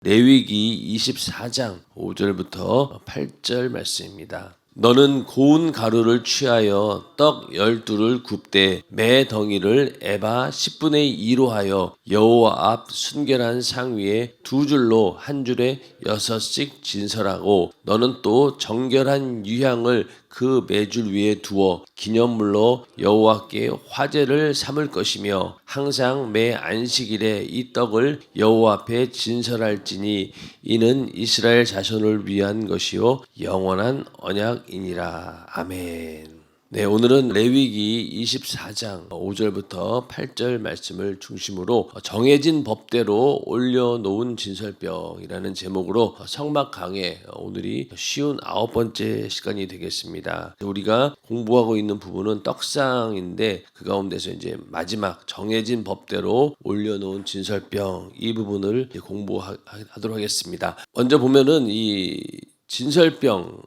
레위기 24장 5절부터 8절 말씀입니다. 너는 고운 가루를 취하여 떡 12를 굽되 매 덩이를 에바 10분의 2로 하여 여호와 앞 순결한 상 위에 두 줄로 한 줄에 6씩 진설하고 너는 또 정결한 유향을 그 매줄 위에 두어 기념물로 여호와께 화제를 삼을 것이며 항상 매 안식일에 이 떡을 여호와 앞에 진설할지니 이는 이스라엘 자손을 위한 것이요 영원한 언약이니라. 아멘. 네, 오늘은 레위기 24장 5절부터 8절 말씀을 중심으로 정해진 법대로 올려놓은 진설병이라는 제목으로 성막 강해 오늘이 쉬운 9번째 시간이 되겠습니다. 우리가 공부하고 있는 부분은 떡상인데 그 가운데서 이제 마지막 정해진 법대로 올려놓은 진설병 이 부분을 공부하도록 하겠습니다. 먼저 보면은 이 진설병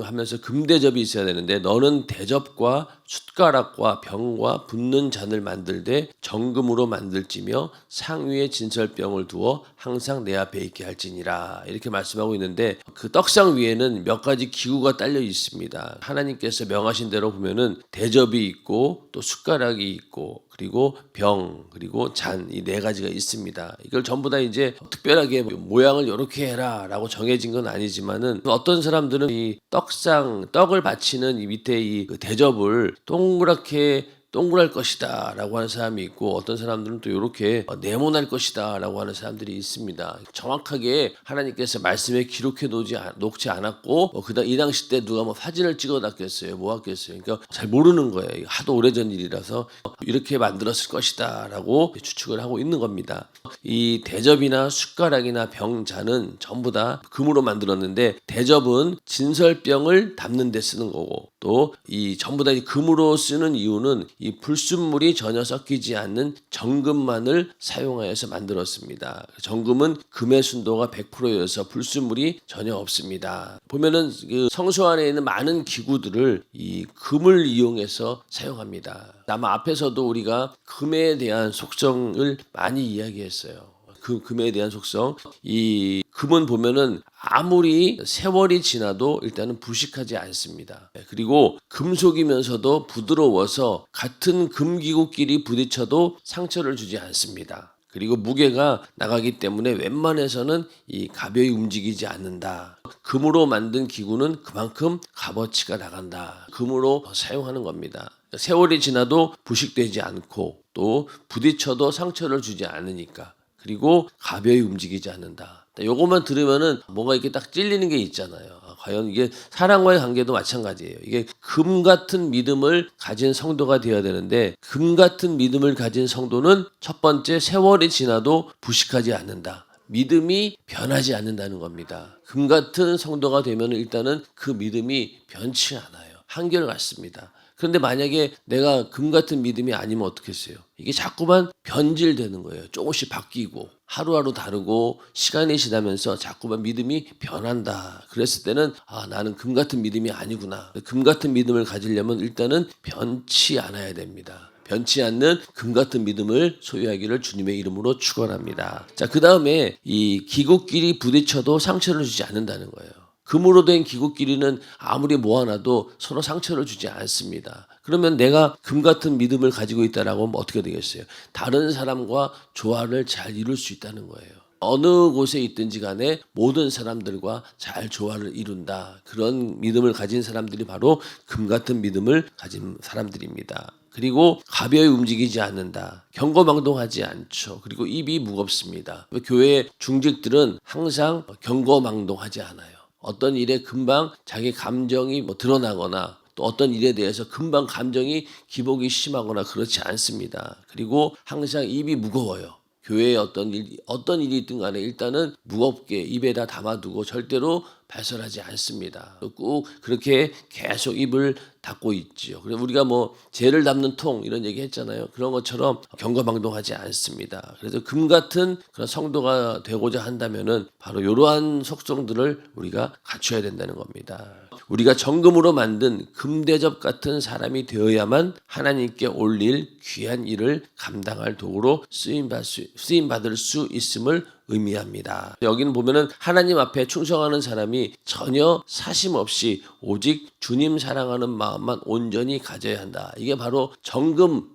하면서 금대접이 있어야 되는데 너는 대접과 숟가락과 병과 붓는 잔을 만들되 정금으로 만들지며 상 위에 진설병을 두어 항상 내 앞에 있게 할지니라 이렇게 말씀하고 있는데 그 떡상 위에는 몇 가지 기구가 딸려 있습니다. 하나님께서 명하신 대로 보면은 대접이 있고 또 숟가락이 있고 그리고 병 그리고 잔 이 네 가지가 있습니다. 이걸 전부 다 이제 특별하게 모양을 이렇게 해라라고 정해진 건 아니지만은 어떤 사람들은 이 떡을 바치는 이 밑에 이 대접을 동그랄 것이다 라고 하는 사람이 있고 어떤 사람들은 또 이렇게 네모날 것이다 라고 하는 사람들이 있습니다. 정확하게 하나님께서 말씀에 기록해 놓지 않았고 그다음 이 당시 때 누가 사진을 찍어 놨겠어요? 뭐 했겠어요? 그러니까 잘 모르는 거예요. 하도 오래전 일이라서 이렇게 만들었을 것이다 라고 추측을 하고 있는 겁니다. 이 대접이나 숟가락이나 병잔은 전부 다 금으로 만들었는데 대접은 진설병을 담는 데 쓰는 거고 또 이 전부 다 금으로 쓰는 이유는 이 불순물이 전혀 섞이지 않는 정금만을 사용하여서 만들었습니다. 정금은 금의 순도가 100%여서 불순물이 전혀 없습니다. 보면은 그 성소 안에 있는 많은 기구들을 이 금을 이용해서 사용합니다. 아마 앞에서도 우리가 금에 대한 속성을 많이 이야기했어요. 그 금에 대한 속성, 이 금은 보면은 아무리 세월이 지나도 일단은 부식하지 않습니다. 그리고 금속이면서도 부드러워서 같은 금기구끼리 부딪혀도 상처를 주지 않습니다. 그리고 무게가 나가기 때문에 웬만해서는 이 가벼이 움직이지 않는다. 금으로 만든 기구는 그만큼 값어치가 나간다. 금으로 사용하는 겁니다. 세월이 지나도 부식되지 않고 또 부딪혀도 상처를 주지 않으니까. 그리고 가벼이 움직이지 않는다. 요것만 들으면은 뭔가 이렇게 딱 찔리는 게 있잖아요. 과연 이게 사랑과의 관계도 마찬가지예요. 이게 금 같은 믿음을 가진 성도가 되어야 되는데 금 같은 믿음을 가진 성도는 첫 번째 세월이 지나도 부식하지 않는다. 믿음이 변하지 않는다는 겁니다. 금 같은 성도가 되면 일단은 그 믿음이 변치 않아요. 한결같습니다. 그런데 만약에 내가 금 같은 믿음이 아니면 어떻겠어요? 이게 자꾸만 변질되는 거예요. 조금씩 바뀌고 하루하루 다르고 시간이 지나면서 자꾸만 믿음이 변한다. 그랬을 때는 나는 금 같은 믿음이 아니구나. 금 같은 믿음을 가지려면 일단은 변치 않아야 됩니다. 변치 않는 금 같은 믿음을 소유하기를 주님의 이름으로 축원합니다. 자, 그 다음에 이 기구끼리 부딪혀도 상처를 주지 않는다는 거예요. 금으로 된 기구끼리는 아무리 모아놔도 서로 상처를 주지 않습니다. 그러면 내가 금 같은 믿음을 가지고 있다라고 하면 어떻게 되겠어요? 다른 사람과 조화를 잘 이룰 수 있다는 거예요. 어느 곳에 있든지 간에 모든 사람들과 잘 조화를 이룬다. 그런 믿음을 가진 사람들이 바로 금 같은 믿음을 가진 사람들입니다. 그리고 가벼이 움직이지 않는다. 경거망동하지 않죠. 그리고 입이 무겁습니다. 교회 중직들은 항상 경거망동하지 않아요. 어떤 일에 금방 자기 감정이 드러나거나 또 어떤 일에 대해서 금방 감정이 기복이 심하거나 그렇지 않습니다. 그리고 항상 입이 무거워요. 교회에 어떤 일이 있든 간에 일단은 무겁게 입에다 담아두고 절대로 발설하지 않습니다. 꼭 그렇게 계속 입을 닫고 있지요. 그래서 우리가 재를 담는 통 이런 얘기 했잖아요. 그런 것처럼 경거망동하지 않습니다. 그래서 금 같은 그런 성도가 되고자 한다면은 바로 이러한 속성들을 우리가 갖춰야 된다는 겁니다. 우리가 정금으로 만든 금대접 같은 사람이 되어야만 하나님께 올릴 귀한 일을 감당할 도구로 쓰임 받을 수 있음을 의미합니다. 여기는 보면은 하나님 앞에 충성하는 사람이 전혀 사심 없이 오직 주님 사랑하는 마음만 온전히 가져야 한다. 이게 바로 정금으로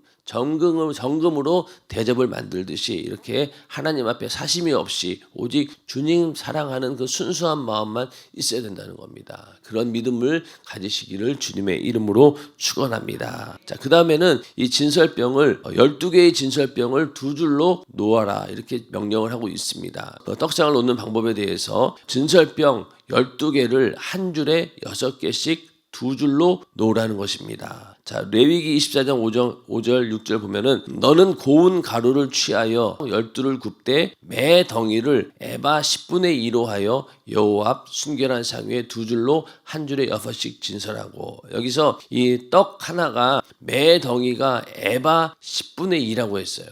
대접을 만들듯이 이렇게 하나님 앞에 사심이 없이 오직 주님 사랑하는 그 순수한 마음만 있어야 된다는 겁니다. 그런 믿음을 가지시기를 주님의 이름으로 축원합니다. 자, 그 다음에는 이 진설병을 12개의 진설병을 두 줄로 놓아라 이렇게 명령을 하고 있습니다. 떡상을 놓는 방법에 대해서 진설병 12개를 한 줄에 6개씩 두 줄로 놓으라는 것입니다. 자, 레위기 24장 5절 6절 보면은 너는 고운 가루를 취하여 12를 굽되 매 덩이를 에바 10분의 2로 하여 여호와 앞 순결한 상 위에 두 줄로 한 줄에 6씩 진설하고, 여기서 이 떡 하나가 매 덩이가 에바 10분의 2라고 했어요.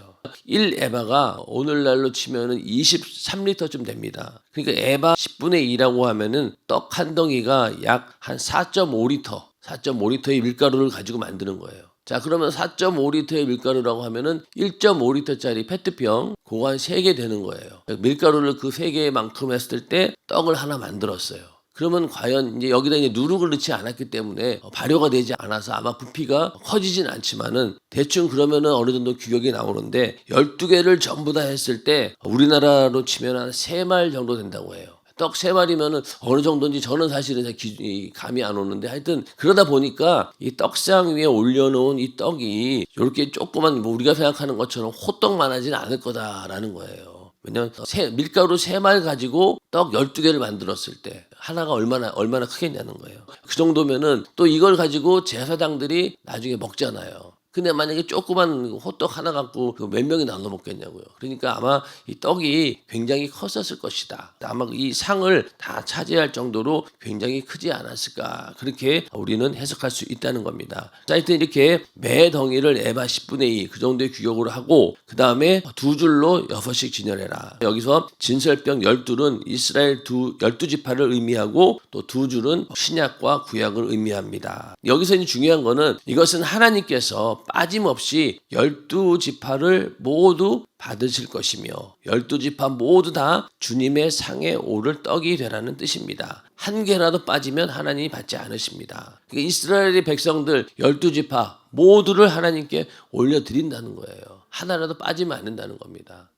1에바가 오늘날로 치면은 23리터쯤 됩니다. 그러니까 에바 10분의 2라고 하면은 떡 한 덩이가 약 한 4.5리터의 밀가루를 가지고 만드는 거예요. 자, 그러면 4.5리터의 밀가루라고 하면은 1.5리터짜리 페트병 그거 한 3개 되는 거예요. 밀가루를 그 3개만큼 했을 때 떡을 하나 만들었어요. 그러면 과연 이제 여기다 이제 누룩을 넣지 않았기 때문에 발효가 되지 않아서 아마 부피가 커지진 않지만은 대충 그러면은 어느 정도 규격이 나오는데 12개를 전부 다 했을 때 우리나라로 치면 한 3말 정도 된다고 해요. 떡 3마리면은 어느 정도인지 저는 사실은 감이 안 오는데, 하여튼 그러다 보니까 이 떡상 위에 올려놓은 이 떡이 이렇게 조그만 우리가 생각하는 것처럼 호떡만 하지는 않을 거다라는 거예요. 왜냐면 밀가루 3말 가지고 떡 12개를 만들었을 때 하나가 얼마나 크겠냐는 거예요. 그 정도면은 또 이걸 가지고 제사장들이 나중에 먹잖아요. 근데 만약에 조그만 호떡 하나 갖고 몇 명이 나눠 먹겠냐고요. 그러니까 아마 이 떡이 굉장히 컸었을 것이다. 아마 이 상을 다 차지할 정도로 굉장히 크지 않았을까. 그렇게 우리는 해석할 수 있다는 겁니다. 자, 하여튼 이렇게 매 덩이를 에바 10분의 2 그 정도의 규격으로 하고, 그 다음에 두 줄로 6씩 진열해라. 여기서 진설병 12은 이스라엘 12지파를 의미하고 또 두 줄은 신약과 구약을 의미합니다. 여기서 이제 중요한 거는 이것은 하나님께서 빠짐없이 12지파를 모두 받으실 것이며 12지파 모두 다 주님의 상에 오를 떡이 되라는 뜻입니다. 한 개라도 빠지면 하나님이 받지 않으십니다. 그러니까 이스라엘의 백성들 12지파 모두를 하나님께 올려드린다는 거예요. 하나라도 빠지면 안 된다는 겁니다.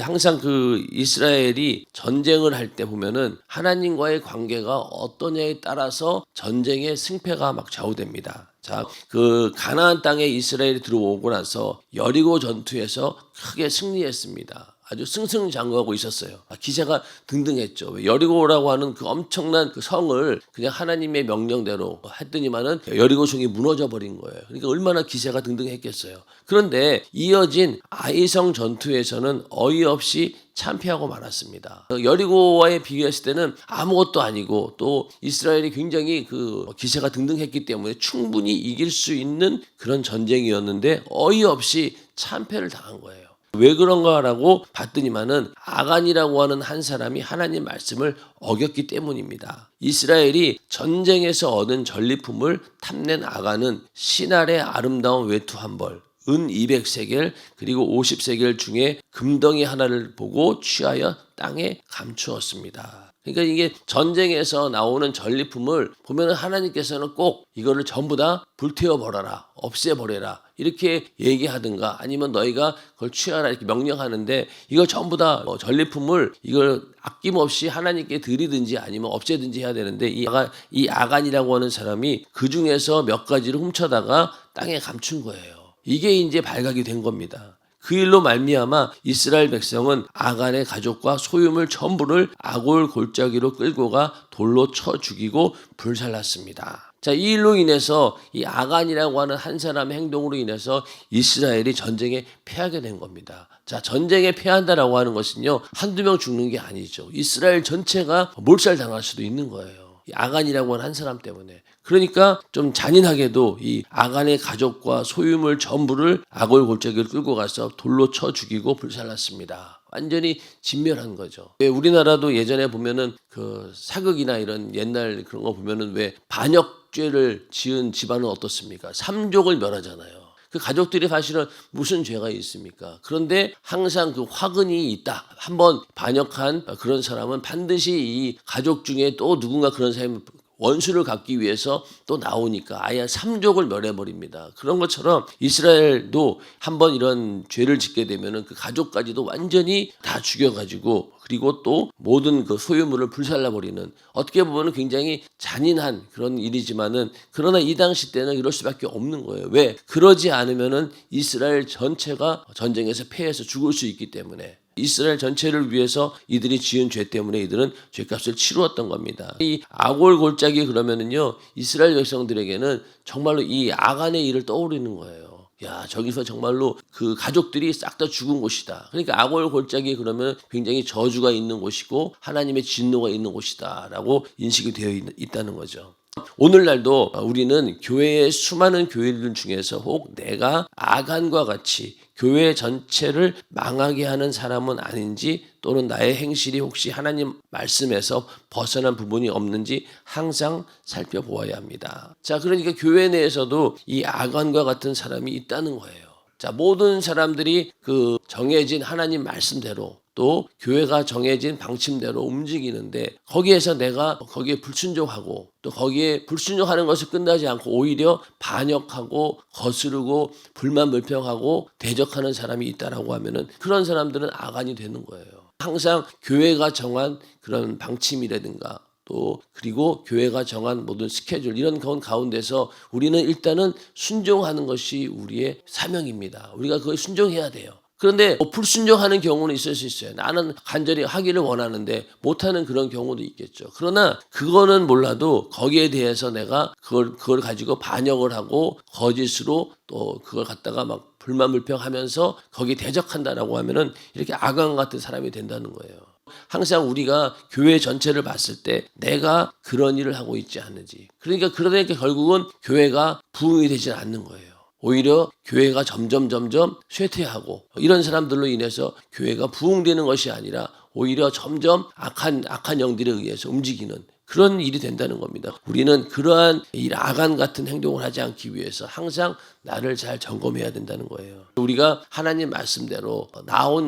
항상 그 이스라엘이 전쟁을 할 때 보면은 하나님과의 관계가 어떠냐에 따라서 전쟁의 승패가 막 좌우됩니다. 자, 그 가나안 땅에 이스라엘이 들어오고 나서 여리고 전투에서 크게 승리했습니다. 아주 승승장구하고 있었어요. 기세가 등등했죠. 여리고라고 하는 그 엄청난 그 성을 그냥 하나님의 명령대로 했더니만은 여리고 성이 무너져 버린 거예요. 그러니까 얼마나 기세가 등등했겠어요. 그런데 이어진 아이성 전투에서는 어이없이 참패하고 말았습니다. 여리고와의 비교했을 때는 아무것도 아니고 또 이스라엘이 굉장히 그 기세가 등등했기 때문에 충분히 이길 수 있는 그런 전쟁이었는데 어이없이 참패를 당한 거예요. 왜 그런가라고 봤더니만은 아간이라고 하는 한 사람이 하나님 말씀을 어겼기 때문입니다. 이스라엘이 전쟁에서 얻은 전리품을 탐낸 아간은 신할의 아름다운 외투 한 벌, 은 200세겔 그리고 50세겔 중에 금덩이 하나를 보고 취하여 땅에 감추었습니다. 그러니까 이게 전쟁에서 나오는 전리품을 보면 하나님께서는 꼭 이거를 전부 다 불태워버려라, 없애버려라 이렇게 얘기하든가 아니면 너희가 그걸 취하라 이렇게 명령하는데, 이걸 전부 다 전리품을 이걸 아낌없이 하나님께 드리든지 아니면 없애든지 해야 되는데 이 아간이라고 하는 사람이 그 중에서 몇 가지를 훔쳐다가 땅에 감춘 거예요. 이게 이제 발각이 된 겁니다. 그 일로 말미암아 이스라엘 백성은 아간의 가족과 소유물 전부를 아골 골짜기로 끌고 가 돌로 쳐 죽이고 불살랐습니다. 자, 이 일로 인해서 이 아간이라고 하는 한 사람의 행동으로 인해서 이스라엘이 전쟁에 패하게 된 겁니다. 자, 전쟁에 패한다라고 하는 것은요, 한두 명 죽는 게 아니죠. 이스라엘 전체가 몰살당할 수도 있는 거예요. 이 아간이라고 하는 한 사람 때문에. 그러니까 좀 잔인하게도 이 아간의 가족과 소유물 전부를 아골 골짜기를 끌고 가서 돌로 쳐 죽이고 불살랐습니다. 완전히 진멸한 거죠. 우리나라도 예전에 보면은 그 사극이나 이런 옛날 그런 거 보면은 왜 반역죄를 지은 집안은 어떻습니까? 삼족을 멸하잖아요. 그 가족들이 사실은 무슨 죄가 있습니까? 그런데 항상 그 화근이 있다. 한번 반역한 그런 사람은 반드시 이 가족 중에 또 누군가 그런 사람이 원수를 갚기 위해서 또 나오니까 아예 삼족을 멸해버립니다. 그런 것처럼 이스라엘도 한번 이런 죄를 짓게 되면은 그 가족까지도 완전히 다 죽여가지고 그리고 또 모든 그 소유물을 불살라버리는 어떻게 보면 굉장히 잔인한 그런 일이지만은 그러나 이 당시 때는 이럴 수밖에 없는 거예요. 왜? 그러지 않으면은 이스라엘 전체가 전쟁에서 패해서 죽을 수 있기 때문에. 이스라엘 전체를 위해서 이들이 지은 죄 때문에 이들은 죄값을 치루었던 겁니다. 이 아골 골짜기 그러면은요 이스라엘 백성들에게는 정말로 이 아간의 일을 떠오르는 거예요. 야 저기서 정말로 그 가족들이 싹 다 죽은 곳이다. 그러니까 아골 골짜기 그러면 굉장히 저주가 있는 곳이고 하나님의 진노가 있는 곳이다라고 인식이 되어 있다는 거죠. 오늘날도 우리는 교회의 수많은 교회들 중에서 혹 내가 아간과 같이 교회 전체를 망하게 하는 사람은 아닌지 또는 나의 행실이 혹시 하나님 말씀에서 벗어난 부분이 없는지 항상 살펴보아야 합니다. 자, 그러니까 교회 내에서도 이 아간과 같은 사람이 있다는 거예요. 자, 모든 사람들이 그 정해진 하나님 말씀대로 또 교회가 정해진 방침대로 움직이는데 거기에서 내가 거기에 불순종하고 또 거기에 불순종하는 것을 끝나지 않고 오히려 반역하고 거스르고 불만불평하고 대적하는 사람이 있다라고 하면은 그런 사람들은 아간이 되는 거예요. 항상 교회가 정한 그런 방침이라든가 또 그리고 교회가 정한 모든 스케줄 이런 가운데서 우리는 일단은 순종하는 것이 우리의 사명입니다. 우리가 그걸 순종해야 돼요. 그런데 불순종하는 경우는 있을 수 있어요. 나는 간절히 하기를 원하는데 못하는 그런 경우도 있겠죠. 그러나 그거는 몰라도 거기에 대해서 내가 그걸 가지고 반역을 하고 거짓으로 또 그걸 갖다가 막 불만불평하면서 거기에 대적한다라고 하면은 이렇게 아간 같은 사람이 된다는 거예요. 항상 우리가 교회 전체를 봤을 때 내가 그런 일을 하고 있지 않는지 그러니까 결국은 교회가 부흥이 되지 않는 거예요. 오히려 교회가 점점 쇠퇴하고 이런 사람들로 인해서 교회가 부흥되는 것이 아니라 오히려 점점 악한 영들에 의해서 움직이는 그런 일이 된다는 겁니다. 우리는 그러한 이 아간 같은 행동을 하지 않기 위해서 항상 나를 잘 점검해야 된다는 거예요. 우리가 하나님 말씀대로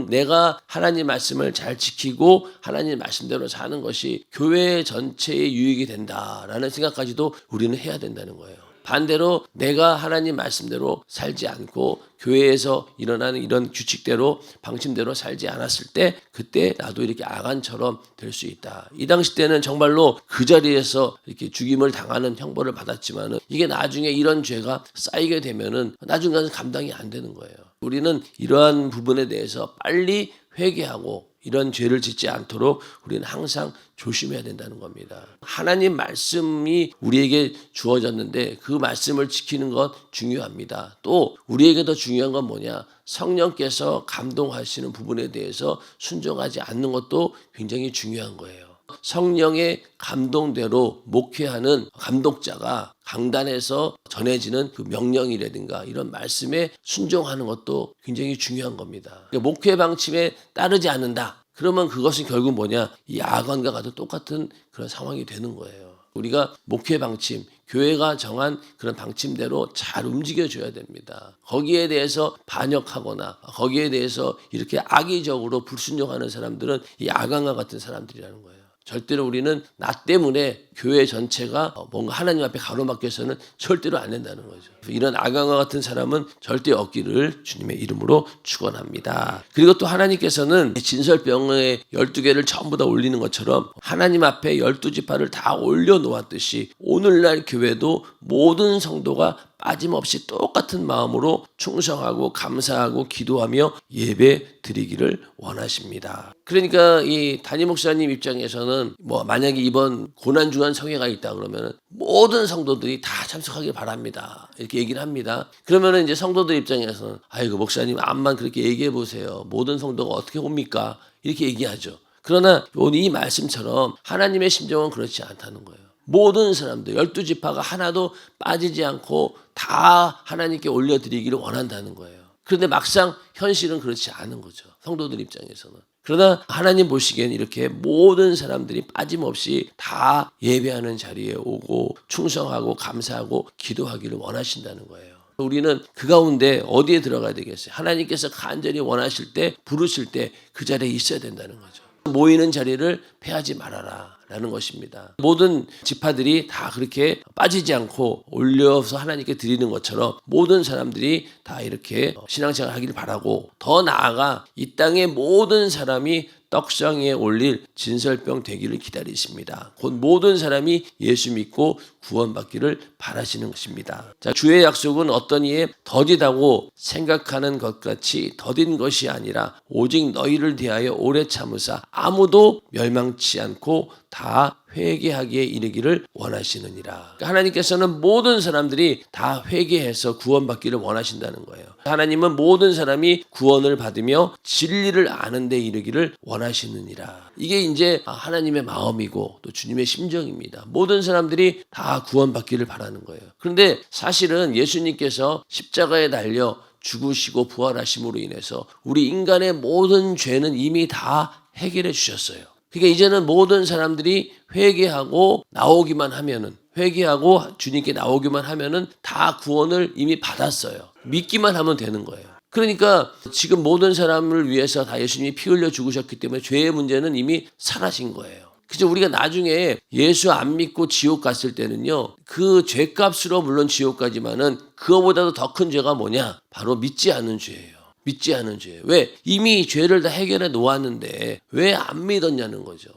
내가 하나님 말씀을 잘 지키고 하나님 말씀대로 사는 것이 교회 전체에 유익이 된다라는 생각까지도 우리는 해야 된다는 거예요. 반대로 내가 하나님 말씀대로 살지 않고 교회에서 일어나는 이런 규칙대로 방침대로 살지 않았을 때 그때 나도 이렇게 아간처럼 될 수 있다. 이 당시 때는 정말로 그 자리에서 이렇게 죽임을 당하는 형벌을 받았지만은 이게 나중에 이런 죄가 쌓이게 되면은 나중에는 감당이 안 되는 거예요. 우리는 이러한 부분에 대해서 빨리 회개하고 이런 죄를 짓지 않도록 우리는 항상 조심해야 된다는 겁니다. 하나님 말씀이 우리에게 주어졌는데 그 말씀을 지키는 것 중요합니다. 또 우리에게 더 중요한 건 뭐냐? 성령께서 감동하시는 부분에 대해서 순종하지 않는 것도 굉장히 중요한 거예요. 성령의 감동대로 목회하는 감독자가 강단에서 전해지는 그 명령이라든가 이런 말씀에 순종하는 것도 굉장히 중요한 겁니다. 그러니까 목회 방침에 따르지 않는다. 그러면 그것은 결국 뭐냐? 이 아간과 같은 똑같은 그런 상황이 되는 거예요. 우리가 목회 방침, 교회가 정한 그런 방침대로 잘 움직여줘야 됩니다. 거기에 대해서 반역하거나 거기에 대해서 이렇게 악의적으로 불순종하는 사람들은 이 아간과 같은 사람들이라는 거예요. 절대로 우리는 나 때문에 교회 전체가 뭔가 하나님 앞에 가로막혀서는 절대로 안 된다는 거죠. 이런 아간과 같은 사람은 절대 없기를 주님의 이름으로 축원합니다. 그리고 또 하나님께서는 진설병에 12개를 전부 다 올리는 것처럼 하나님 앞에 12지파를 다 올려놓았듯이 오늘날 교회도 모든 성도가 빠짐없이 똑같은 마음으로 충성하고 감사하고 기도하며 예배 드리기를 원하십니다. 그러니까 이 담임 목사님 입장에서는 만약에 이번 고난중한 성회가 있다 그러면 모든 성도들이 다 참석하길 바랍니다. 이렇게 얘기를 합니다. 그러면 이제 성도들 입장에서는 아이고 목사님 암만 그렇게 얘기해 보세요. 모든 성도가 어떻게 옵니까? 이렇게 얘기하죠. 그러나 이 말씀처럼 하나님의 심정은 그렇지 않다는 거예요. 모든 사람들 12지파가 하나도 빠지지 않고 다 하나님께 올려드리기를 원한다는 거예요. 그런데 막상 현실은 그렇지 않은 거죠. 성도들 입장에서는. 그러나 하나님 보시기엔 이렇게 모든 사람들이 빠짐없이 다 예배하는 자리에 오고 충성하고 감사하고 기도하기를 원하신다는 거예요. 우리는 그 가운데 어디에 들어가야 되겠어요? 하나님께서 간절히 원하실 때, 부르실 때 그 자리에 있어야 된다는 거죠. 모이는 자리를 패하지 말아라 라는 것입니다. 모든 지파들이 다 그렇게 빠지지 않고 올려서 하나님께 드리는 것처럼 모든 사람들이 다 이렇게 신앙생활 하기를 바라고, 더 나아가 이 땅의 모든 사람이 떡상 위에 올릴 진설병 되기를 기다리십니다. 곧 모든 사람이 예수 믿고 구원받기를 바라시는 것입니다. 자, 주의 약속은 어떤 이에 더디다고 생각하는 것 같이 더딘 것이 아니라 오직 너희를 대하여 오래 참으사 아무도 멸망치 않고 다 회개하기에 이르기를 원하시느니라. 그러니까 하나님께서는 모든 사람들이 다 회개해서 구원받기를 원하신다는 거예요. 하나님은 모든 사람이 구원을 받으며 진리를 아는 데 이르기를 원하시느니라. 이게 이제 하나님의 마음이고 또 주님의 심정입니다. 모든 사람들이 다 구원받기를 바라는 거예요. 그런데 사실은 예수님께서 십자가에 달려 죽으시고 부활하심으로 인해서 우리 인간의 모든 죄는 이미 다 해결해 주셨어요. 그러니까 이제는 모든 사람들이 회개하고 나오기만 하면은, 회개하고 주님께 나오기만 하면은 다 구원을 이미 받았어요. 믿기만 하면 되는 거예요. 그러니까 지금 모든 사람을 위해서 다 예수님이 피 흘려 죽으셨기 때문에 죄의 문제는 이미 사라진 거예요. 그죠? 우리가 나중에 예수 안 믿고 지옥 갔을 때는요, 그 죄값으로 물론 지옥 가지만은 그거보다도 더 큰 죄가 뭐냐? 바로 믿지 않는 죄예요. 믿지 않은 죄. 왜? 이미 죄를 다 해결해 놓았는데 왜 안 믿었냐는 거죠.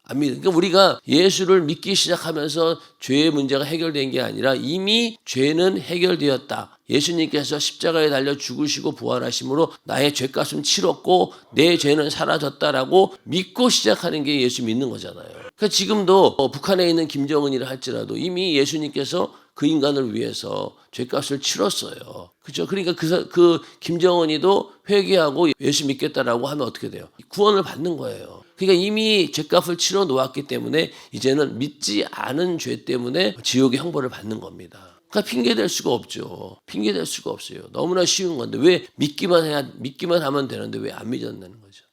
안 믿. 그러니까 우리가 예수를 믿기 시작하면서 죄의 문제가 해결된 게 아니라 이미 죄는 해결되었다. 예수님께서 십자가에 달려 죽으시고 부활하심으로 나의 죄값은 치렀고 내 죄는 사라졌다라고 믿고 시작하는 게 예수 믿는 거잖아요. 그러니까 지금도 북한에 있는 김정은이라 할지라도 이미 예수님께서 그 인간을 위해서 죄값을 치렀어요. 그렇죠? 그러니까 그 김정은이도 회개하고 예수 믿겠다라고 하면 어떻게 돼요? 구원을 받는 거예요. 그러니까 이미 죄값을 치러 놓았기 때문에 이제는 믿지 않은 죄 때문에 지옥의 형벌을 받는 겁니다. 그러니까 핑계댈 수가 없죠. 핑계댈 수가 없어요. 너무나 쉬운 건데 왜 믿기만 하면 되는데 왜 안 믿었다는 거죠.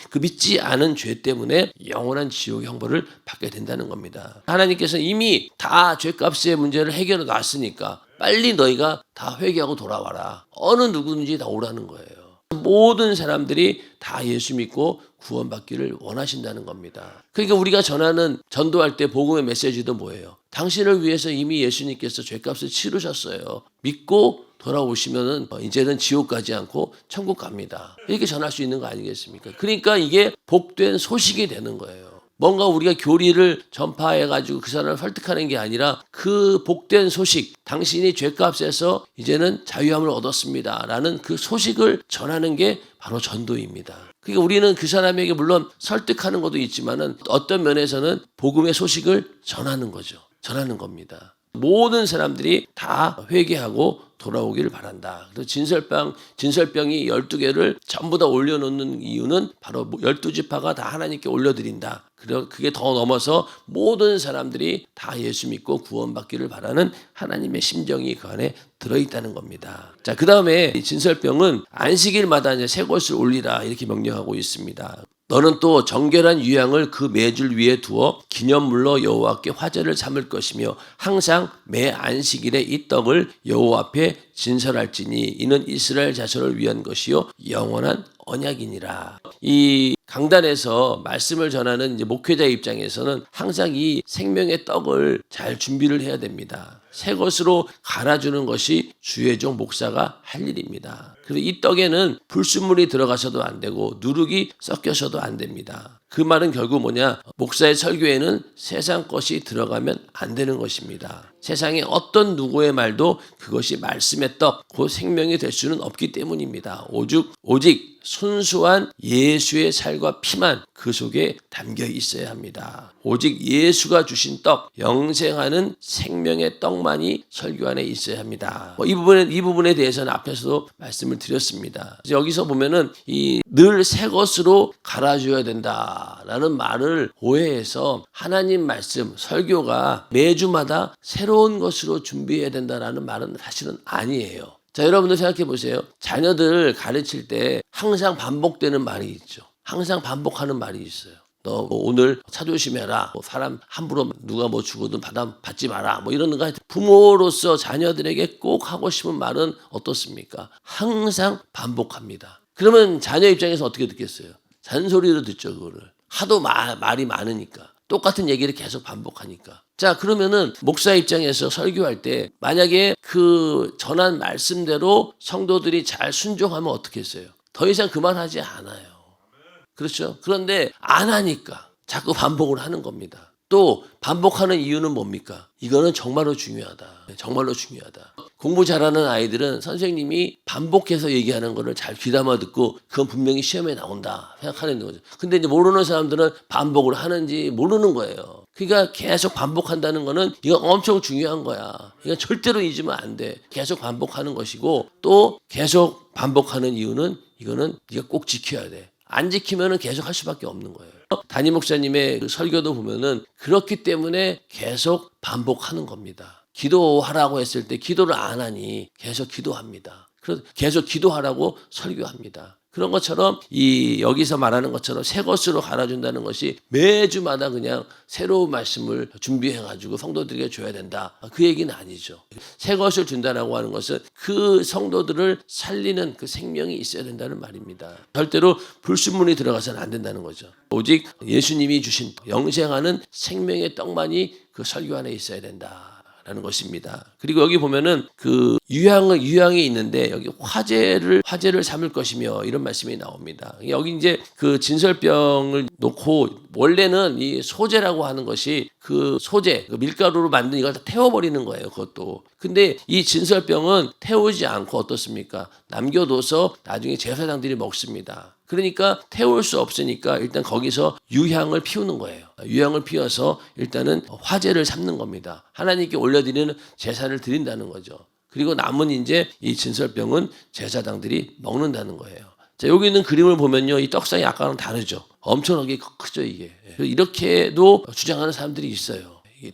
그 믿지 않은 죄 때문에 영원한 지옥의 형벌을 받게 된다는 겁니다. 하나님께서 이미 다 죄값의 문제를 해결해 놨으니까 빨리 너희가 다 회개하고 돌아와라. 어느 누구든지 다 오라는 거예요. 모든 사람들이 다 예수 믿고 구원받기를 원하신다는 겁니다. 그러니까 우리가 전도할 때 복음의 메시지도 뭐예요? 당신을 위해서 이미 예수님께서 죄값을 치르셨어요. 믿고 돌아오시면은 이제는 지옥 가지 않고 천국 갑니다. 이렇게 전할 수 있는 거 아니겠습니까? 그러니까 이게 복된 소식이 되는 거예요. 뭔가 우리가 교리를 전파해가지고 그 사람을 설득하는 게 아니라 그 복된 소식, 당신이 죄값에서 이제는 자유함을 얻었습니다 라는 그 소식을 전하는 게 바로 전도입니다. 그러니까 우리는 그 사람에게 물론 설득하는 것도 있지만은 어떤 면에서는 복음의 소식을 전하는 거죠. 전하는 겁니다. 모든 사람들이 다 회개하고 돌아오기를 바란다. 그래서 진설병이 12개를 전부 다 올려놓는 이유는 바로 12지파가 다 하나님께 올려드린다. 그리고 그게 더 넘어서 모든 사람들이 다 예수 믿고 구원받기를 바라는 하나님의 심정이 그 안에 들어있다는 겁니다. 자, 그 다음에 진설병은 안식일마다 이제 새 것을 올리라 이렇게 명령하고 있습니다. 너는 또 정결한 유향을 그 매줄 위에 두어 기념물로 여호와께 화제를 삼을 것이며 항상 매 안식일에 이 떡을 여호와 앞에 진설할지니 이는 이스라엘 자손을 위한 것이요 영원한 언약이니라. 이 강단에서 말씀을 전하는 이제 목회자 입장에서는 항상 이 생명의 떡을 잘 준비를 해야 됩니다. 새 것으로 갈아주는 것이 주의 종 목사가 할 일입니다. 그래서 이 떡에는 불순물이 들어가서도 안 되고 누룩이 섞여서도 안 됩니다. 그 말은 결국 뭐냐? 목사의 설교에는 세상 것이 들어가면 안 되는 것입니다. 세상에 어떤 누구의 말도 그것이 말씀의 떡, 그 생명이 될 수는 없기 때문입니다. 오직 순수한 예수의 살과 피만 그 속에 담겨 있어야 합니다. 오직 예수가 주신 떡, 영생하는 생명의 떡만이 설교 안에 있어야 합니다. 이 부분에 대해서는 앞에서도 말씀을 드렸습니다. 여기서 보면은 늘 새 것으로 갈아줘야 된다라는 말을 오해해서 하나님 말씀, 설교가 매주마다 새로운 것으로 준비해야 된다라는 말은 사실은 아니에요. 자, 여러분들 생각해 보세요. 자녀들 가르칠 때 항상 반복되는 말이 있죠. 항상 반복하는 말이 있어요. 너 오늘 차 조심해라. 사람 함부로 누가 주거든 받지 마라. 이런 거 부모로서 자녀들에게 꼭 하고 싶은 말은 어떻습니까? 항상 반복합니다. 그러면 자녀 입장에서 어떻게 듣겠어요? 잔소리로 듣죠, 그거를. 하도 말이 많으니까. 똑같은 얘기를 계속 반복하니까. 자, 그러면은 목사 입장에서 설교할 때 만약에 그 전한 말씀대로 성도들이 잘 순종하면 어떻게 했어요? 더 이상 그만하지 않아요. 그렇죠? 그런데 안 하니까 자꾸 반복을 하는 겁니다. 또 반복하는 이유는 뭡니까? 이거는 정말로 중요하다. 정말로 중요하다. 공부 잘하는 아이들은 선생님이 반복해서 얘기하는 거를 잘 귀담아 듣고 그건 분명히 시험에 나온다 생각하는 거죠. 근데 이제 모르는 사람들은 반복을 하는지 모르는 거예요. 그러니까 계속 반복한다는 거는 이건 엄청 중요한 거야. 이건 절대로 잊으면 안 돼. 계속 반복하는 것이고 또 계속 반복하는 이유는 이거는 네가 꼭 지켜야 돼. 안 지키면은 계속 할 수밖에 없는 거예요. 담임 목사님의 그 설교도 보면은 그렇기 때문에 계속 반복하는 겁니다. 기도하라고 했을 때 기도를 안 하니 계속 기도합니다. 계속 기도하라고 설교합니다. 그런 것처럼 여기서 말하는 것처럼 새 것으로 갈아준다는 것이 매주마다 그냥 새로운 말씀을 준비해가지고 성도들에게 줘야 된다. 그 얘기는 아니죠. 새 것을 준다라고 하는 것은 그 성도들을 살리는 그 생명이 있어야 된다는 말입니다. 절대로 불순물이 들어가서는 안 된다는 거죠. 오직 예수님이 주신 영생하는 생명의 떡만이 그 설교 안에 있어야 된다. 라는 것입니다. 그리고 여기 보면은 그 유향이 있는데 여기 화제를 삼을 것이며 이런 말씀이 나옵니다. 여기 이제 그 진설병을 놓고 원래는 이 소재라고 하는 것이 그 소재, 그 밀가루로 만든 이걸 다 태워버리는 거예요. 그것도. 근데 이 진설병은 태우지 않고 어떻습니까? 남겨둬서 나중에 제사장들이 먹습니다. 그러니까 태울 수 없으니까 일단 거기서 유향을 피우는 거예요. 유향을 피워서 일단은 화제를 삼는 겁니다. 하나님께 올려드리는 제사를 드린다는 거죠. 그리고 남은 이제 이 진설병은 제사장들이 먹는다는 거예요. 자, 여기 있는 그림을 보면요. 이 떡상이 아까랑 다르죠. 엄청나게 크죠, 이게. 이렇게도 주장하는 사람들이 있어요. 이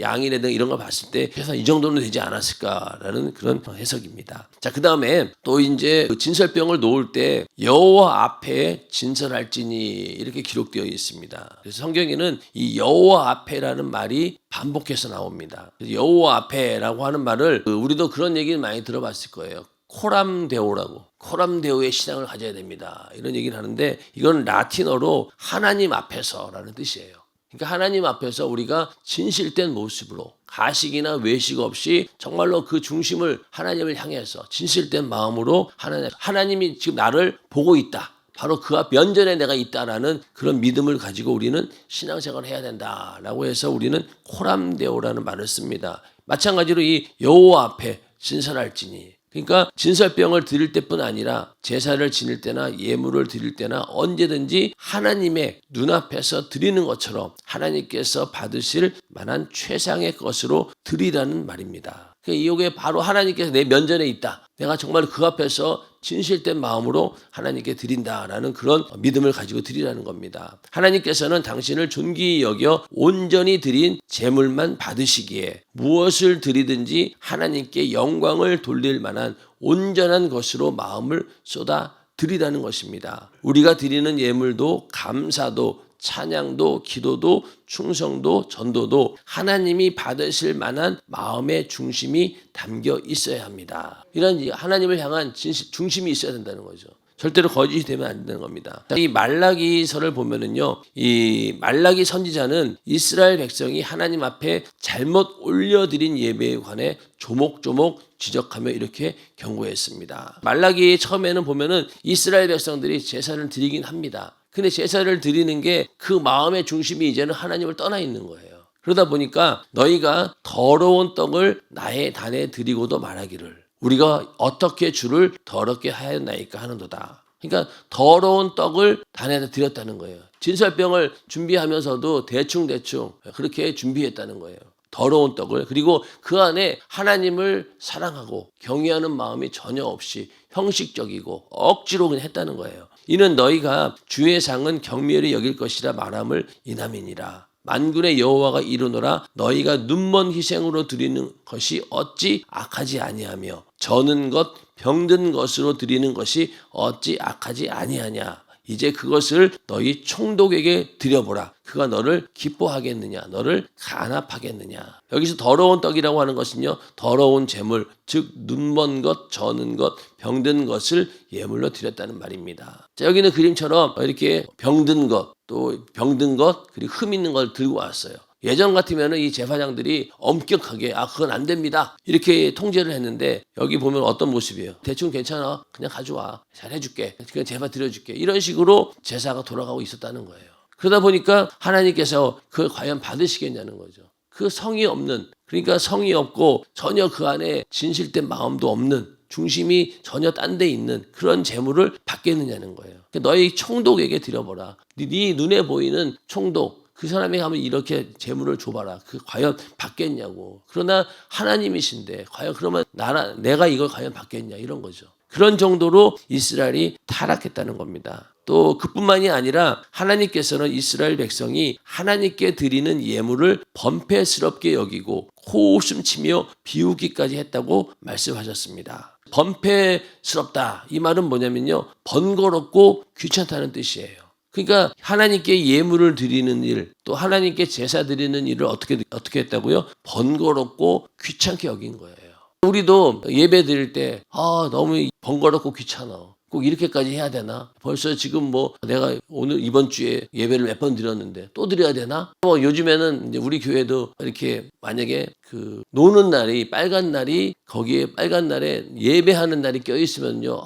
양이라든가 이런 걸 봤을 때 그래서 이 정도는 되지 않았을까라는 그런 해석입니다. 자, 그 다음에 또 이제 진설병을 놓을 때 여호와 앞에 진설할지니 이렇게 기록되어 있습니다. 그래서 성경에는 이 여호와 앞에라는 말이 반복해서 나옵니다. 여호와 앞에라고 하는 말을 우리도 그런 얘기를 많이 들어봤을 거예요. 코람데오의 신앙을 가져야 됩니다. 이런 얘기를 하는데 이건 라틴어로 하나님 앞에서라는 뜻이에요. 그러니까 하나님 앞에서 우리가 진실된 모습으로 가식이나 외식 없이 정말로 그 중심을 하나님을 향해서 진실된 마음으로 하나님이 지금 나를 보고 있다. 바로 그 앞 면전에 내가 있다라는 그런 믿음을 가지고 우리는 신앙생활을 해야 된다라고 해서 우리는 코람데오라는 말을 씁니다. 마찬가지로 이 여호와 앞에 진설할지니 그러니까 진설병을 드릴 때뿐 아니라 제사를 지낼 때나 예물을 드릴 때나 언제든지 하나님의 눈앞에서 드리는 것처럼 하나님께서 받으실 만한 최상의 것으로 드리라는 말입니다. 이게 바로 하나님께서 내 면전에 있다. 내가 정말 그 앞에서 진실된 마음으로 하나님께 드린다라는 그런 믿음을 가지고 드리라는 겁니다. 하나님께서는 당신을 존귀히 여겨 온전히 드린 제물만 받으시기에 무엇을 드리든지 하나님께 영광을 돌릴 만한 온전한 것으로 마음을 쏟아 드리라는 것입니다. 우리가 드리는 예물도 감사도 찬양도 기도도 충성도 전도도 하나님이 받으실 만한 마음의 중심이 담겨 있어야 합니다. 이런 하나님을 향한 중심이 있어야 된다는 거죠. 절대로 거짓이 되면 안 되는 겁니다. 이 말라기서를 보면은요, 이 말라기 선지자는 이스라엘 백성이 하나님 앞에 잘못 올려드린 예배에 관해 조목조목 지적하며 이렇게 경고했습니다. 말라기 처음에는 보면은 이스라엘 백성들이 제사를 드리긴 합니다. 근데 제사를 드리는 게 그 마음의 중심이 이제는 하나님을 떠나 있는 거예요. 그러다 보니까 너희가 더러운 떡을 나의 단에 드리고도 말하기를 우리가 어떻게 주를 더럽게 하였나이까 하는도다. 그러니까 더러운 떡을 단에다 드렸다는 거예요. 진설병을 준비하면서도 대충 그렇게 준비했다는 거예요. 더러운 떡을. 그리고 그 안에 하나님을 사랑하고 경외하는 마음이 전혀 없이 형식적이고 억지로 그냥 했다는 거예요. 이는 너희가 주의 상은 경멸히 여길 것이라 말함을 이남이니라. 만군의 여호와가 이르노라 너희가 눈먼 희생으로 드리는 것이 어찌 악하지 아니하며 저는 것 병든 것으로 드리는 것이 어찌 악하지 아니하냐. 이제 그것을 너희 총독에게 드려보라. 그가 너를 기뻐하겠느냐, 너를 간합하겠느냐. 여기서 더러운 떡이라고 하는 것은요, 더러운 재물, 즉 눈먼 것, 저는 것, 병든 것을 예물로 드렸다는 말입니다. 자, 여기는 그림처럼 이렇게 병든 것, 또 병든 것, 그리고 흠 있는 걸 들고 왔어요. 예전 같으면 이 제사장들이 엄격하게 그건 안 됩니다 이렇게 통제를 했는데, 여기 보면 어떤 모습이에요. 대충 괜찮아, 그냥 가져와, 잘 해줄게, 그냥 제사 드려줄게, 이런 식으로 제사가 돌아가고 있었다는 거예요. 그러다 보니까 하나님께서 그걸 과연 받으시겠냐는 거죠. 그 성이 없는, 그러니까 성이 없고 전혀 그 안에 진실된 마음도 없는, 중심이 전혀 딴 데 있는 그런 재물을 받겠느냐는 거예요. 너희 총독에게 드려보라. 네 눈에 보이는 총독, 그 사람이 가면 이렇게 재물을 줘봐라. 그 과연 받겠냐고. 그러나 하나님이신데 과연 그러면 내가 이걸 과연 받겠냐, 이런 거죠. 그런 정도로 이스라엘이 타락했다는 겁니다. 또 그뿐만이 아니라 하나님께서는 이스라엘 백성이 하나님께 드리는 예물을 번패스럽게 여기고 코웃음 치며 비우기까지 했다고 말씀하셨습니다. 번패스럽다, 이 말은 뭐냐면요, 번거롭고 귀찮다는 뜻이에요. 그러니까 하나님께 예물을 드리는 일, 또 하나님께 제사 드리는 일을 어떻게 했다고요? 번거롭고 귀찮게 여긴 거예요. 우리도 예배 드릴 때 너무 번거롭고 귀찮아, 꼭 이렇게까지 해야 되나? 벌써 지금 내가 오늘 이번 주에 예배를 몇 번 드렸는데 또 드려야 되나? 요즘에는 이제 우리 교회도 이렇게 만약에 그 노는 날이, 빨간 날이, 거기에 빨간 날에 예배하는 날이 껴있으면요,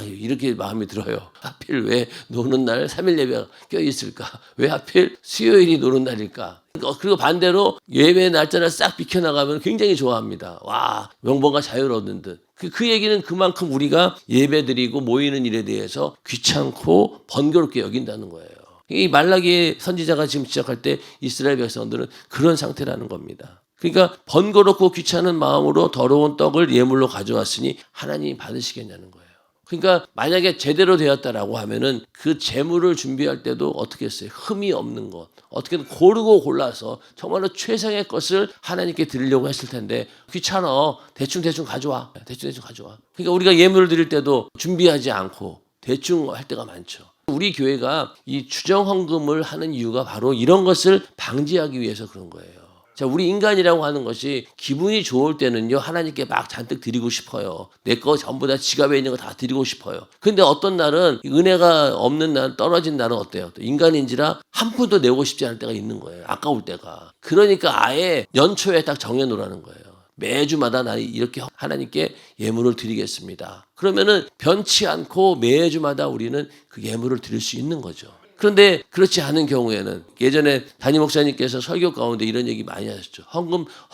이렇게 마음이 들어요. 하필 왜 노는 날 3일 예배가 껴있을까? 왜 하필 수요일이 노는 날일까? 그리고 반대로 예배 날짜를 싹 비켜나가면 굉장히 좋아합니다. 와, 명분과 자유를 얻는 듯. 그 얘기는 그만큼 우리가 예배드리고 모이는 일에 대해서 귀찮고 번거롭게 여긴다는 거예요. 이 말라기 선지자가 지금 지적할 때 이스라엘 백성들은 그런 상태라는 겁니다. 그러니까 번거롭고 귀찮은 마음으로 더러운 떡을 예물로 가져왔으니 하나님이 받으시겠냐는 거예요. 그러니까 만약에 제대로 되었다라고 하면은 그 제물을 준비할 때도 어떻게 했어요? 흠이 없는 것, 어떻게든 고르고 골라서 정말로 최상의 것을 하나님께 드리려고 했을 텐데, 귀찮아, 대충 가져와, 대충 가져와. 그러니까 우리가 예물을 드릴 때도 준비하지 않고 대충 할 때가 많죠. 우리 교회가 이 주정헌금을 하는 이유가 바로 이런 것을 방지하기 위해서 그런 거예요. 자, 우리 인간이라고 하는 것이 기분이 좋을 때는요, 하나님께 막 잔뜩 드리고 싶어요. 내 거 전부 다 지갑에 있는 거 다 드리고 싶어요. 근데 어떤 날은 은혜가 없는 날, 떨어진 날은 어때요? 또 인간인지라 한 푼도 내고 싶지 않을 때가 있는 거예요. 아까울 때가. 그러니까 아예 연초에 딱 정해놓으라는 거예요. 매주마다 나 이렇게 하나님께 예물을 드리겠습니다. 그러면은 변치 않고 매주마다 우리는 그 예물을 드릴 수 있는 거죠. 그런데 그렇지 않은 경우에는, 예전에 담임 목사님께서 설교 가운데 이런 얘기 많이 하셨죠.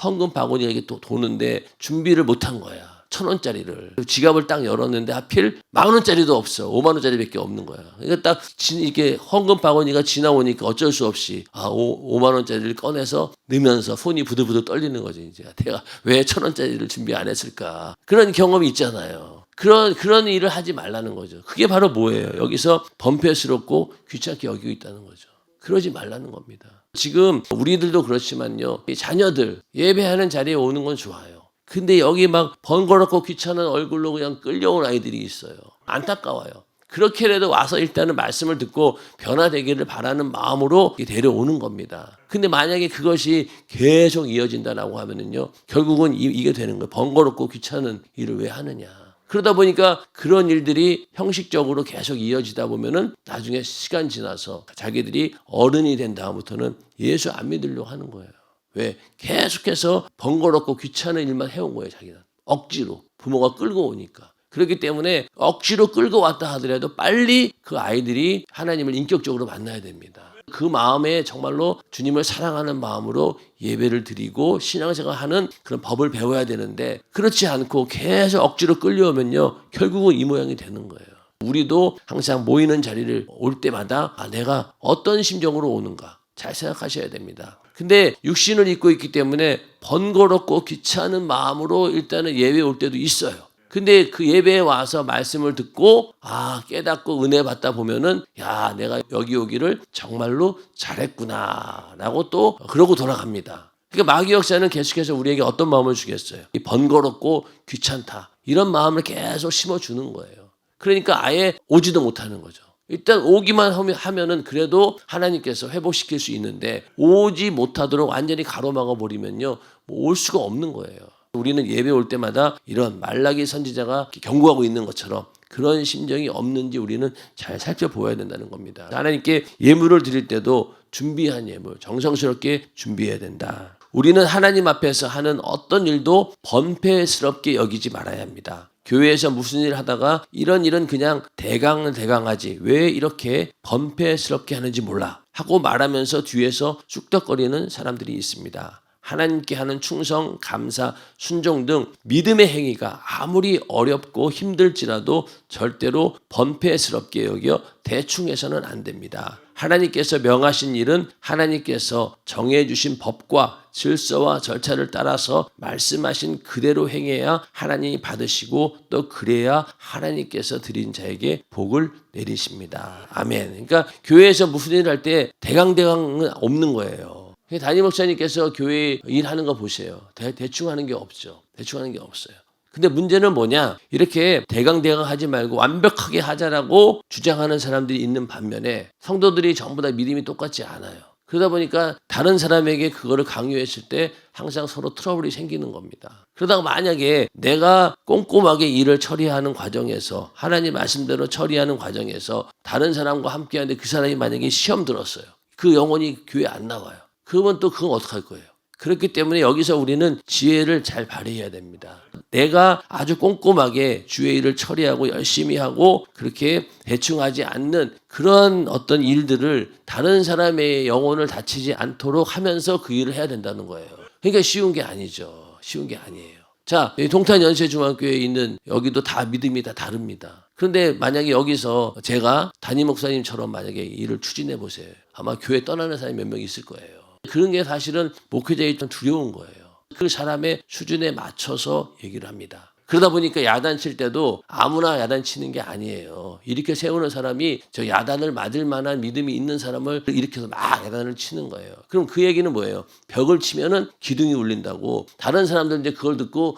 헌금 바구니가 이렇게 또 도는데 준비를 못한 거야. 1,000원짜리를. 지갑을 딱 열었는데 하필 10,000원짜리도 없어. 50,000원짜리밖에 없는 거야. 그러니까 딱 이렇게 헌금 바구니가 지나오니까 어쩔 수 없이 50,000원짜리를 꺼내서 넣으면서 손이 부들부들 떨리는 거지. 이제 내가 왜 1,000원짜리를 준비 안 했을까. 그런 경험이 있잖아요. 그런 일을 하지 말라는 거죠. 그게 바로 뭐예요? 여기서 번패스럽고 귀찮게 여기고 있다는 거죠. 그러지 말라는 겁니다. 지금 우리들도 그렇지만요, 자녀들 예배하는 자리에 오는 건 좋아요. 근데 여기 막 번거롭고 귀찮은 얼굴로 그냥 끌려온 아이들이 있어요. 안타까워요. 그렇게라도 와서 일단은 말씀을 듣고 변화되기를 바라는 마음으로 데려오는 겁니다. 근데 만약에 그것이 계속 이어진다라고 하면은요, 결국은 이게 되는 거예요. 번거롭고 귀찮은 일을 왜 하느냐. 그러다 보니까 그런 일들이 형식적으로 계속 이어지다 보면은 나중에 시간 지나서 자기들이 어른이 된 다음부터는 예수 안 믿으려고 하는 거예요. 왜? 계속해서 번거롭고 귀찮은 일만 해온 거예요, 자기는. 억지로. 부모가 끌고 오니까. 그렇기 때문에 억지로 끌고 왔다 하더라도 빨리 그 아이들이 하나님을 인격적으로 만나야 됩니다. 그 마음에 정말로 주님을 사랑하는 마음으로 예배를 드리고 신앙생활하는 그런 법을 배워야 되는데, 그렇지 않고 계속 억지로 끌려오면요, 결국은 이 모양이 되는 거예요. 우리도 항상 모이는 자리를 올 때마다 내가 어떤 심정으로 오는가 잘 생각하셔야 됩니다. 근데 육신을 입고 있기 때문에 번거롭고 귀찮은 마음으로 일단은 예배 올 때도 있어요. 근데 그 예배에 와서 말씀을 듣고 깨닫고 은혜 받다 보면은 내가 여기 오기를 정말로 잘했구나 라고 또 그러고 돌아갑니다. 그러니까 마귀 역사는 계속해서 우리에게 어떤 마음을 주겠어요? 이 번거롭고 귀찮다, 이런 마음을 계속 심어주는 거예요. 그러니까 아예 오지도 못하는 거죠. 일단 오기만 하면은 그래도 하나님께서 회복시킬 수 있는데 오지 못하도록 완전히 가로막아 버리면요, 뭐 올 수가 없는 거예요. 우리는 예배 올 때마다 이런 말라기 선지자가 경고하고 있는 것처럼 그런 심정이 없는지 우리는 잘 살펴보아야 된다는 겁니다. 하나님께 예물을 드릴 때도 준비한 예물, 정성스럽게 준비해야 된다. 우리는 하나님 앞에서 하는 어떤 일도 번패스럽게 여기지 말아야 합니다. 교회에서 무슨 일 하다가 이런 일은 그냥 대강하지 왜 이렇게 번패스럽게 하는지 몰라 하고 말하면서 뒤에서 쑥덕거리는 사람들이 있습니다. 하나님께 하는 충성, 감사, 순종 등 믿음의 행위가 아무리 어렵고 힘들지라도 절대로 번패스럽게 여겨 대충 해서는 안 됩니다. 하나님께서 명하신 일은 하나님께서 정해주신 법과 질서와 절차를 따라서 말씀하신 그대로 행해야 하나님이 받으시고 또 그래야 하나님께서 드린 자에게 복을 내리십니다. 아멘. 그러니까 교회에서 무슨 일을 할 때 대강은 없는 거예요. 담임 목사님께서 교회 일하는 거 보세요. 대충 하는 게 없죠. 대충 하는 게 없어요. 근데 문제는 뭐냐? 이렇게 대강 하지 말고 완벽하게 하자라고 주장하는 사람들이 있는 반면에 성도들이 전부 다 믿음이 똑같지 않아요. 그러다 보니까 다른 사람에게 그거를 강요했을 때 항상 서로 트러블이 생기는 겁니다. 그러다가 만약에 내가 꼼꼼하게 일을 처리하는 과정에서 하나님 말씀대로 처리하는 과정에서 다른 사람과 함께 하는데 그 사람이 만약에 시험 들었어요. 그 영혼이 교회 안 나와요. 그러면 또 그건 어떡할 거예요? 그렇기 때문에 여기서 우리는 지혜를 잘 발휘해야 됩니다. 내가 아주 꼼꼼하게 주의 일을 처리하고 열심히 하고 그렇게 대충 하지 않는 그런 어떤 일들을 다른 사람의 영혼을 다치지 않도록 하면서 그 일을 해야 된다는 거예요. 그러니까 쉬운 게 아니죠. 쉬운 게 아니에요. 자, 동탄연세중앙교회에 있는 여기도 다 믿음이 다 다릅니다. 그런데 만약에 여기서 제가 담임 목사님처럼 만약에 일을 추진해 보세요. 아마 교회 떠나는 사람이 몇 명 있을 거예요. 그런 게 사실은 목회자의 좀 두려운 거예요. 그 사람의 수준에 맞춰서 얘기를 합니다. 그러다 보니까 야단칠 때도 아무나 야단치는 게 아니에요. 이렇게 세우는 사람이 저 야단을 맞을 만한 믿음이 있는 사람을 일으켜서 막 야단을 치는 거예요. 그럼 그 얘기는 뭐예요? 벽을 치면은 기둥이 울린다고 다른 사람들은 이제 그걸 듣고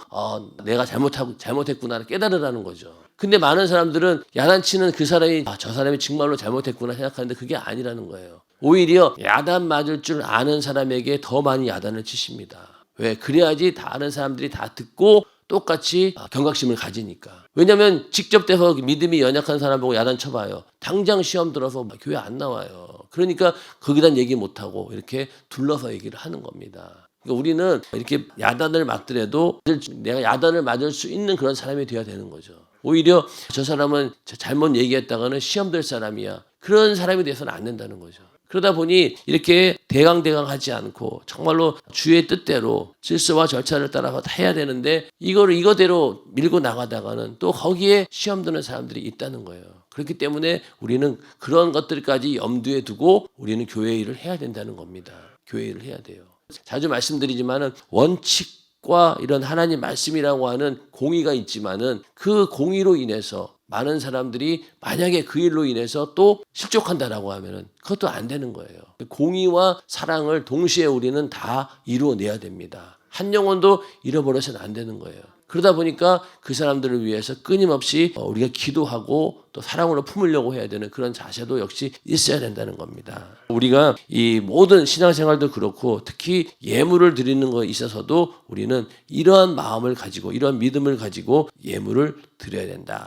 내가 잘못했구나 깨달으라는 거죠. 근데 많은 사람들은 야단치는 그 사람이 저 사람이 정말로 잘못했구나 생각하는데 그게 아니라는 거예요. 오히려 야단 맞을 줄 아는 사람에게 더 많이 야단을 치십니다. 왜? 그래야지 다른 사람들이 다 듣고 똑같이 경각심을 가지니까. 왜냐하면 직접 돼서 믿음이 연약한 사람 보고 야단 쳐봐요. 당장 시험 들어서 교회 안 나와요. 그러니까 거기다 얘기 못하고 이렇게 둘러서 얘기를 하는 겁니다. 그러니까 우리는 이렇게 야단을 맞더라도 내가 야단을 맞을 수 있는 그런 사람이 되어야 되는 거죠. 오히려 저 사람은 잘못 얘기했다가는 시험 될 사람이야. 그런 사람이 돼서는 안 된다는 거죠. 그러다 보니 이렇게 대강하지 않고 정말로 주의 뜻대로 질서와 절차를 따라서 해야 되는데 이거대로 밀고 나가다가는 또 거기에 시험 드는 사람들이 있다는 거예요. 그렇기 때문에 우리는 그런 것들까지 염두에 두고 우리는 교회 일을 해야 된다는 겁니다. 교회 일을 해야 돼요. 자주 말씀드리지만은 원칙과 이런 하나님 말씀이라고 하는 공의가 있지만은 그 공의로 인해서 많은 사람들이 만약에 그 일로 인해서 또 실족한다라고 하면은 그것도 안 되는 거예요. 공의와 사랑을 동시에 우리는 다 이루어내야 됩니다. 한 영혼도 잃어버려서는 안 되는 거예요. 그러다 보니까 그 사람들을 위해서 끊임없이 우리가 기도하고 또 사랑으로 품으려고 해야 되는 그런 자세도 역시 있어야 된다는 겁니다. 우리가 이 모든 신앙생활도 그렇고 특히 예물을 드리는 것에 있어서도 우리는 이러한 마음을 가지고 이러한 믿음을 가지고 예물을 드려야 된다.